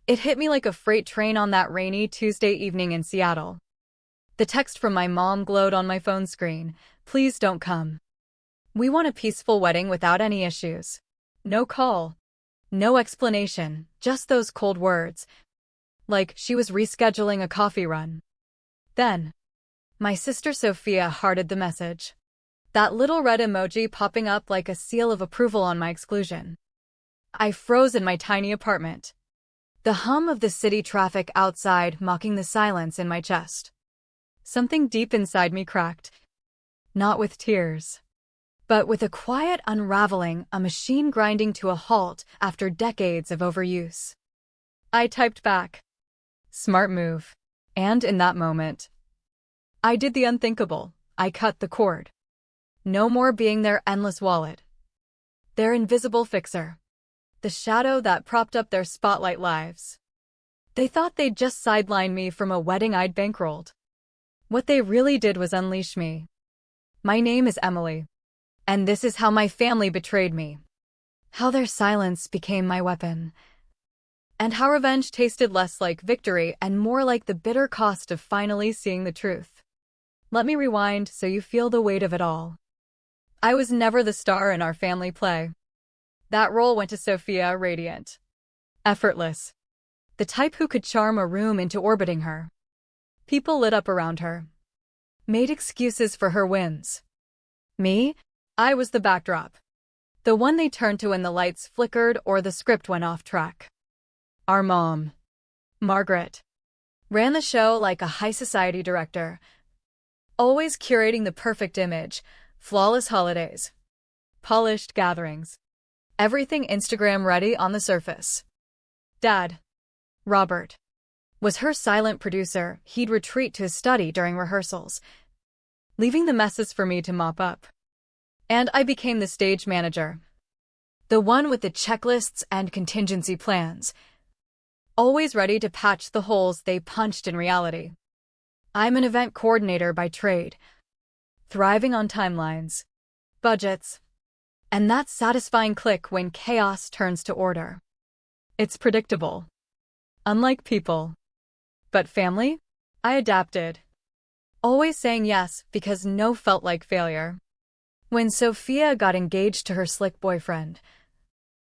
It hit me like a freight train on that rainy Tuesday evening in Seattle. The text from my mom glowed on my phone screen. Please don't come. We want a peaceful wedding without any issues. No call. No explanation, just those cold words. Like she was rescheduling a coffee run. Then, my sister Sophia hearted the message. That little red emoji popping up like a seal of approval on my exclusion. I froze in my tiny apartment. The hum of the city traffic outside mocking the silence in my chest. Something deep inside me cracked. Not with tears, but with a quiet unraveling, a machine grinding to a halt after decades of overuse. I typed back, "Smart move." And in that moment, I did the unthinkable. I cut the cord. No more being their endless wallet. Their invisible fixer. The shadow that propped up their spotlight lives. They thought they'd just sideline me from a wedding I'd bankrolled. What they really did was unleash me. My name is Emily. And this is how my family betrayed me. How their silence became my weapon. And how revenge tasted less like victory and more like the bitter cost of finally seeing the truth. Let me rewind so you feel the weight of it all. I was never the star in our family play. That role went to Sophia, radiant. Effortless. The type who could charm a room into orbiting her. People lit up around her. Made excuses for her wins. Me? I was the backdrop. The one they turned to when the lights flickered or the script went off track. Our mom, Margaret, ran the show like a high society director. Always curating the perfect image, flawless holidays, polished gatherings. Everything Instagram ready on the surface. Dad, Robert, was her silent producer. He'd retreat to his study during rehearsals, leaving the messes for me to mop up. And I became the stage manager. The one with the checklists and contingency plans. Always ready to patch the holes they punched in reality. I'm an event coordinator by trade, thriving on timelines, budgets, and that satisfying click when chaos turns to order. It's predictable. Unlike people. But family? I adapted. Always saying yes because no felt like failure. When Sophia got engaged to her slick boyfriend,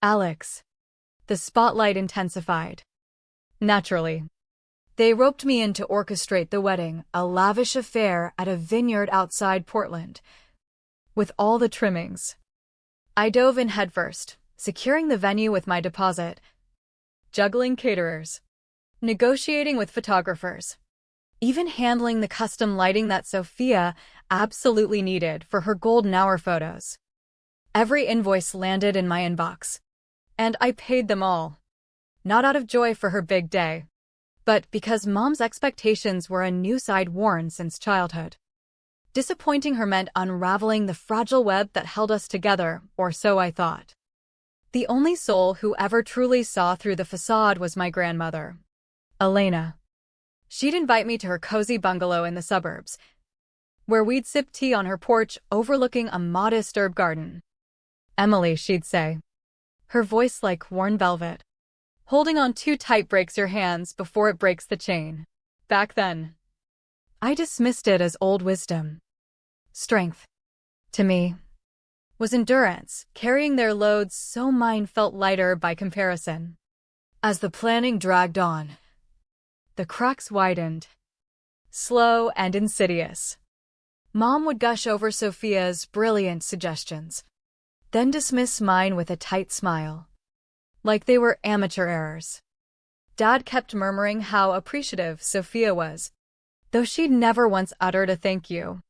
Alex, the spotlight intensified. Naturally. They roped me in to orchestrate the wedding, a lavish affair at a vineyard outside Portland. With all the trimmings. I dove in headfirst, securing the venue with my deposit, juggling caterers, negotiating with photographers, even handling the custom lighting that Sophia absolutely needed for her golden hour photos. Every invoice landed in my inbox, and I paid them all. Not out of joy for her big day, but because Mom's expectations were a new side worn since childhood. Disappointing her meant unraveling the fragile web that held us together, or so I thought. The only soul who ever truly saw through the facade was my grandmother, Elena. She'd invite me to her cozy bungalow in the suburbs, where we'd sip tea on her porch overlooking a modest herb garden. Emily, she'd say, her voice like worn velvet. Holding on too tight breaks your hands before it breaks the chain. Back then, I dismissed it as old wisdom. Strength, to me, was endurance, carrying their loads so mine felt lighter by comparison. As the planning dragged on, the cracks widened, slow and insidious. Mom would gush over Sophia's brilliant suggestions, then dismiss mine with a tight smile. Like they were amateur errors. Dad kept murmuring how appreciative Sophia was, though she'd never once uttered a thank you.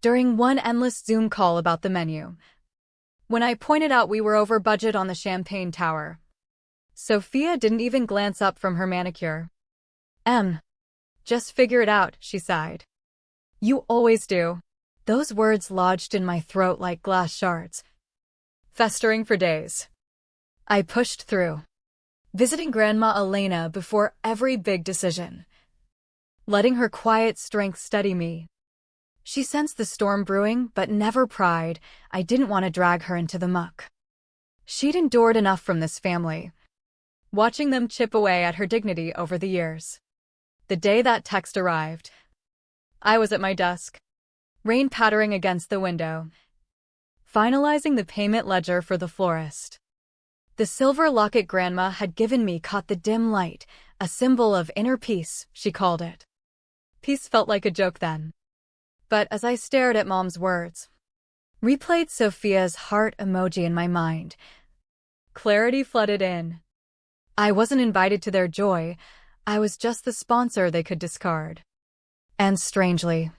During one endless Zoom call about the menu, when I pointed out we were over budget on the champagne tower, Sophia didn't even glance up from her manicure. Just figure it out, she sighed. You always do. Those words lodged in my throat like glass shards, festering for days. I pushed through, visiting Grandma Elena before every big decision, letting her quiet strength steady me. She sensed the storm brewing, but never pried. I didn't want to drag her into the muck. She'd endured enough from this family. watching them chip away at her dignity over the years. The day that text arrived, I was at my desk, rain pattering against the window, finalizing the payment ledger for the florist. The silver locket Grandma had given me caught the dim light, a symbol of inner peace, she called it. Peace felt like a joke then. But as I stared at Mom's words, replayed Sophia's heart emoji in my mind, clarity flooded in. I wasn't invited to their joy, I was just the sponsor they could discard. And strangely,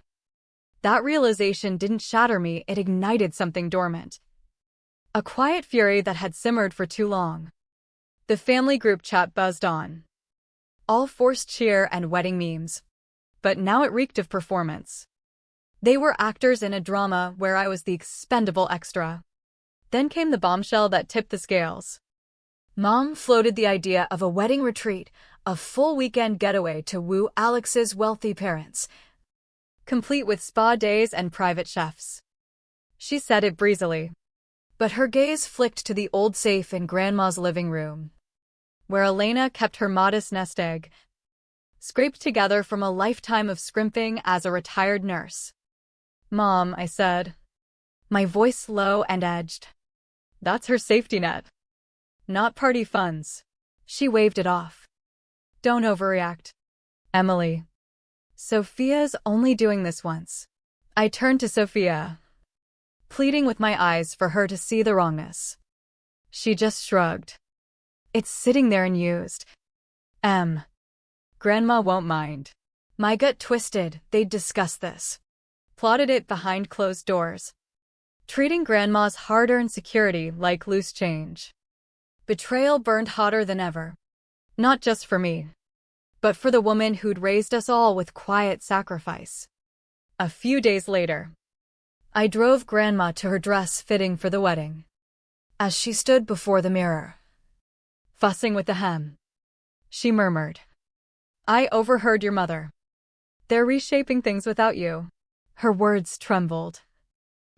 that realization didn't shatter me, it ignited something dormant. A quiet fury that had simmered for too long. The family group chat buzzed on. All forced cheer and wedding memes. But now it reeked of performance. They were actors in a drama where I was the expendable extra. Then came the bombshell that tipped the scales. Mom floated the idea of a wedding retreat, a full weekend getaway to woo Alex's wealthy parents, complete with spa days and private chefs. She said it breezily, but her gaze flicked to the old safe in Grandma's living room, where Elena kept her modest nest egg, scraped together from a lifetime of scrimping as a retired nurse. Mom, I said, my voice low and edged. That's her safety net. Not party funds. She waved it off. Don't overreact, Emily. Sophia's only doing this once. I turned to Sophia, pleading with my eyes for her to see the wrongness. She just shrugged. It's sitting there unused. Grandma won't mind. My gut twisted, they'd discuss this. Plotted it behind closed doors. Treating Grandma's hard-earned security like loose change. Betrayal burned hotter than ever. Not just for me, but for the woman who'd raised us all with quiet sacrifice. A few days later, I drove Grandma to her dress fitting for the wedding. As she stood before the mirror, fussing with the hem, she murmured, I overheard your mother. They're reshaping things without you. Her words trembled,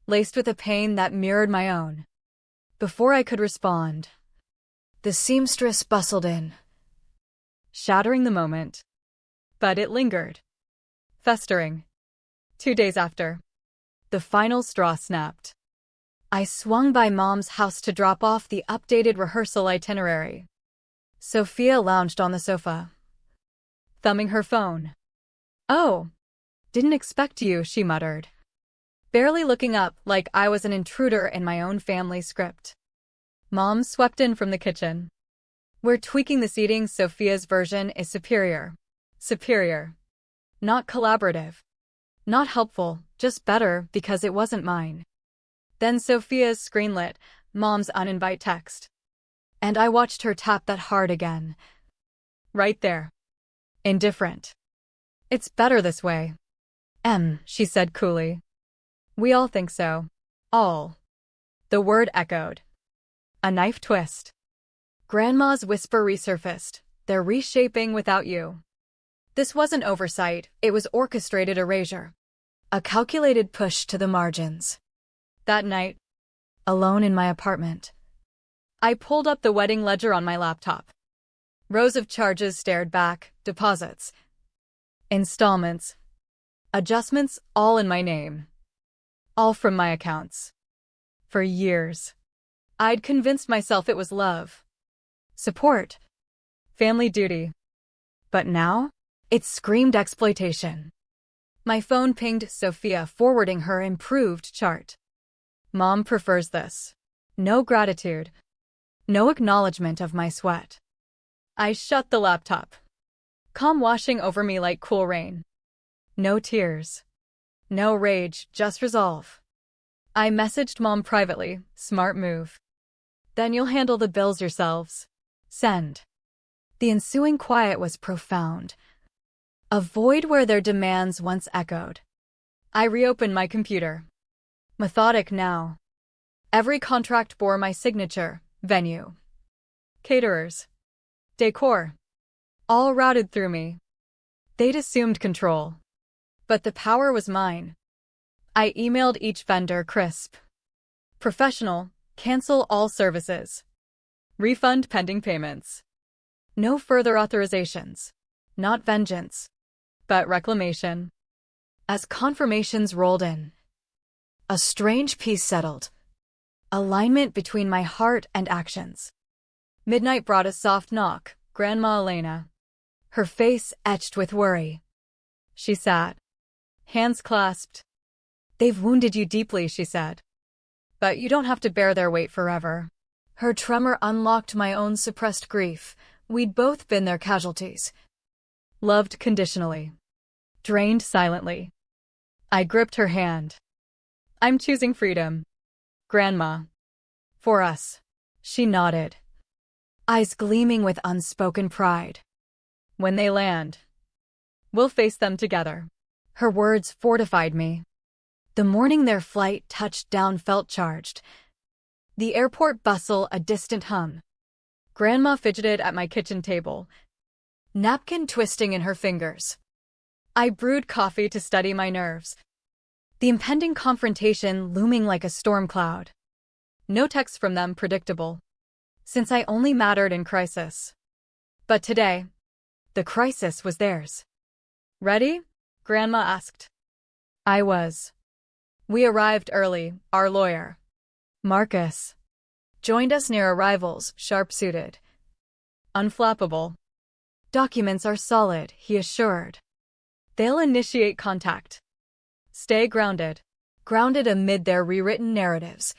laced with a pain that mirrored my own. Before I could respond, the seamstress bustled in, shattering the moment. But it lingered, festering. 2 days after, the final straw snapped. I swung by Mom's house to drop off the updated rehearsal itinerary. Sophia lounged on the sofa, thumbing her phone. Oh, didn't expect you, she muttered, barely looking up like I was an intruder in my own family script. Mom swept in from the kitchen. We're tweaking the seating. Sophia's version is superior. Superior. Not collaborative. Not helpful, just better because it wasn't mine. Then Sophia's screen lit, Mom's uninvited text. And I watched her tap that hard again. Right there. Indifferent. It's better this way. She said coolly. We all think so. All. The word echoed. A knife twist. Grandma's whisper resurfaced. They're reshaping without you. This wasn't oversight, it was orchestrated erasure. A calculated push to the margins. That night, alone in my apartment, I pulled up the wedding ledger on my laptop. Rows of charges stared back, deposits, installments, adjustments, all in my name. All from my accounts. For years, I'd convinced myself it was love, support, family duty. But now, it screamed exploitation. My phone pinged Sophia, forwarding her improved chart. Mom prefers this. No gratitude. No acknowledgement of my sweat. I shut the laptop. Calm washing over me like cool rain. No tears. No rage, just resolve. I messaged Mom privately, smart move. Then you'll handle the bills yourselves. Send. The ensuing quiet was profound. A void where their demands once echoed. I reopened my computer. Methodic now. Every contract bore my signature, venue, caterers, decor. All routed through me. They'd assumed control. But the power was mine. I emailed each vendor crisp. Professional, cancel all services. Refund pending payments. No further authorizations. Not vengeance, but reclamation. As confirmations rolled in, a strange peace settled. Alignment between my heart and actions. Midnight brought a soft knock. Grandma Elena. Her face etched with worry. She sat, hands clasped. They've wounded you deeply, she said. But you don't have to bear their weight forever. Her tremor unlocked my own suppressed grief. We'd both been their casualties. Loved conditionally. Drained silently. I gripped her hand. I'm choosing freedom. Grandma. For us. She nodded, eyes gleaming with unspoken pride. When they land, we'll face them together. Her words fortified me. The morning their flight touched down felt charged. The airport bustle a distant hum. Grandma fidgeted at my kitchen table, napkin twisting in her fingers. I brewed coffee to steady my nerves. The impending confrontation looming like a storm cloud. No text from them predictable, since I only mattered in crisis. But today, the crisis was theirs. Ready? Grandma asked. I was. We arrived early, our lawyer, Marcus, joined us near arrivals, sharp-suited. Unflappable. Documents are solid, he assured. They'll initiate contact. Stay grounded. Grounded amid their rewritten narratives.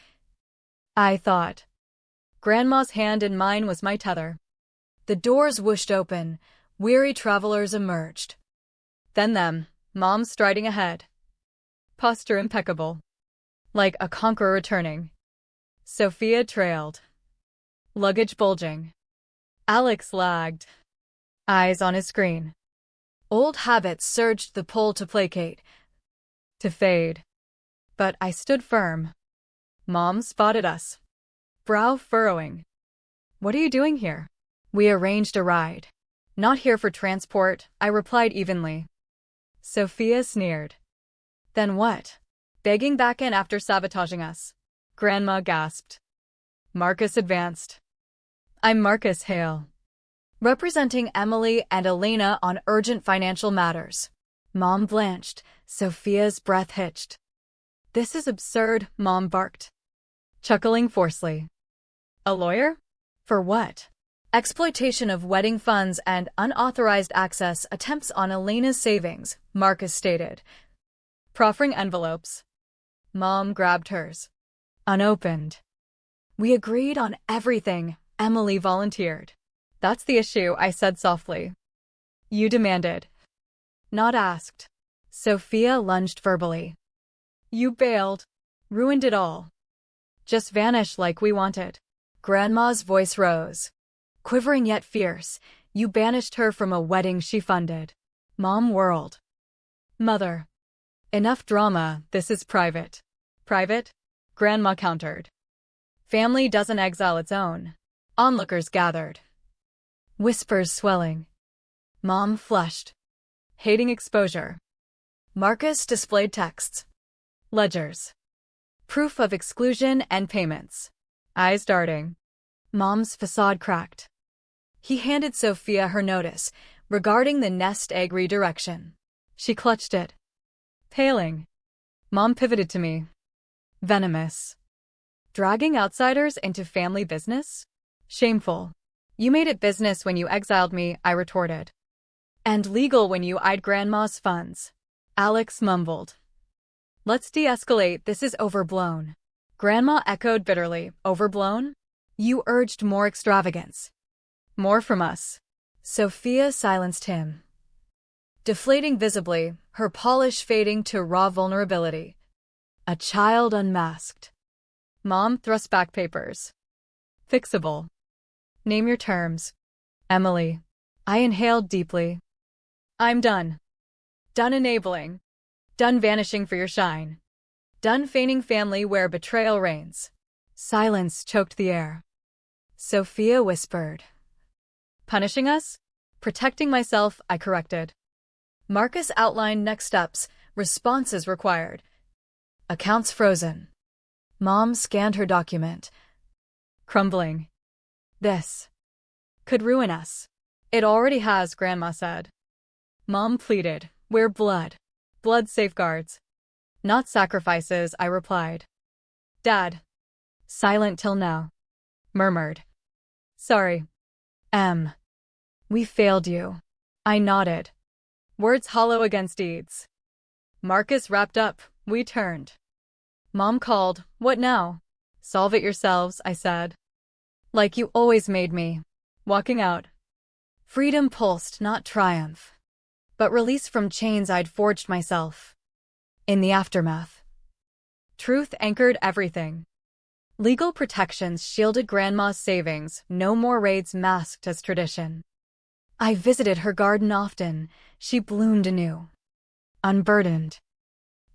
I thought. Grandma's hand in mine was my tether. The doors whooshed open. Weary travelers emerged. Then them, Mom striding ahead. Posture impeccable. Like a conqueror returning. Sophia trailed. Luggage bulging. Alex lagged. Eyes on his screen. Old habits surged the pull to placate. To fade. But I stood firm. Mom spotted us. Brow furrowing. What are you doing here? We arranged a ride. Not here for transport, I replied evenly. Sophia sneered. Then what? Begging back in after sabotaging us. Grandma gasped. Marcus advanced. I'm Marcus Hale, representing Emily and Elena on urgent financial matters. Mom blanched. Sophia's breath hitched. This is absurd, Mom barked, chuckling forcefully. A lawyer? For what? Exploitation of wedding funds and unauthorized access attempts on Elena's savings, Marcus stated. Proffering envelopes. Mom grabbed hers. Unopened. We agreed on everything, Emily volunteered. That's the issue, I said softly. You demanded. Not asked. Sophia lunged verbally. You bailed. Ruined it all. Just vanished like we wanted. Grandma's voice rose. Quivering yet fierce, you banished her from a wedding she funded. Mom whirled. Mother. Enough drama, this is private. Private? Grandma countered. Family doesn't exile its own. Onlookers gathered. Whispers swelling. Mom flushed. Hating exposure. Marcus displayed texts. Ledgers. Proof of exclusion and payments. Eyes darting. Mom's facade cracked. He handed Sophia her notice regarding the nest egg redirection. She clutched it. Paling. Mom pivoted to me. Venomous. Dragging outsiders into family business? Shameful. You made it business when you exiled me, I retorted. And legal when you eyed Grandma's funds. Alex mumbled. Let's de-escalate, this is overblown. Grandma echoed bitterly. Overblown? You urged more extravagance. More from us. Sophia silenced him. Deflating visibly, her polish fading to raw vulnerability. A child unmasked. Mom thrust back papers. Fixable. Name your terms. Emily. I inhaled deeply. I'm done. Done enabling. Done vanishing for your shine. Done feigning family where betrayal reigns. Silence choked the air. Sophia whispered. Punishing us? Protecting myself, I corrected. Marcus outlined next steps, responses required. Accounts frozen. Mom scanned her document. Crumbling. This could ruin us. It already has, Grandma said. Mom pleaded, we're blood. Blood safeguards. Not sacrifices, I replied. Dad. Silent till now. Murmured. Sorry. We failed you. I nodded. Words hollow against deeds. Marcus wrapped up. We turned. Mom called. What now? Solve it yourselves, I said. Like you always made me. Walking out. Freedom pulsed, not triumph. But release from chains I'd forged myself. In the aftermath. Truth anchored everything. Legal protections shielded Grandma's savings, no more raids masked as tradition. I visited her garden often. She bloomed anew. Unburdened.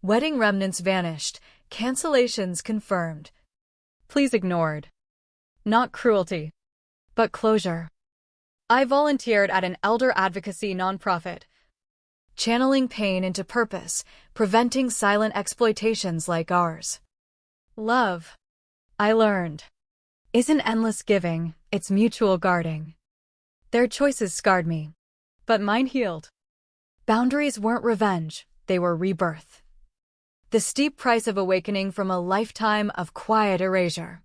Wedding remnants vanished, cancellations confirmed. Pleas ignored. Not cruelty, but closure. I volunteered at an elder advocacy nonprofit, channeling pain into purpose, preventing silent exploitations like ours. Love, I learned, isn't endless giving, it's mutual guarding. Their choices scarred me, but mine healed. Boundaries weren't revenge, they were rebirth. The steep price of awakening from a lifetime of quiet erasure.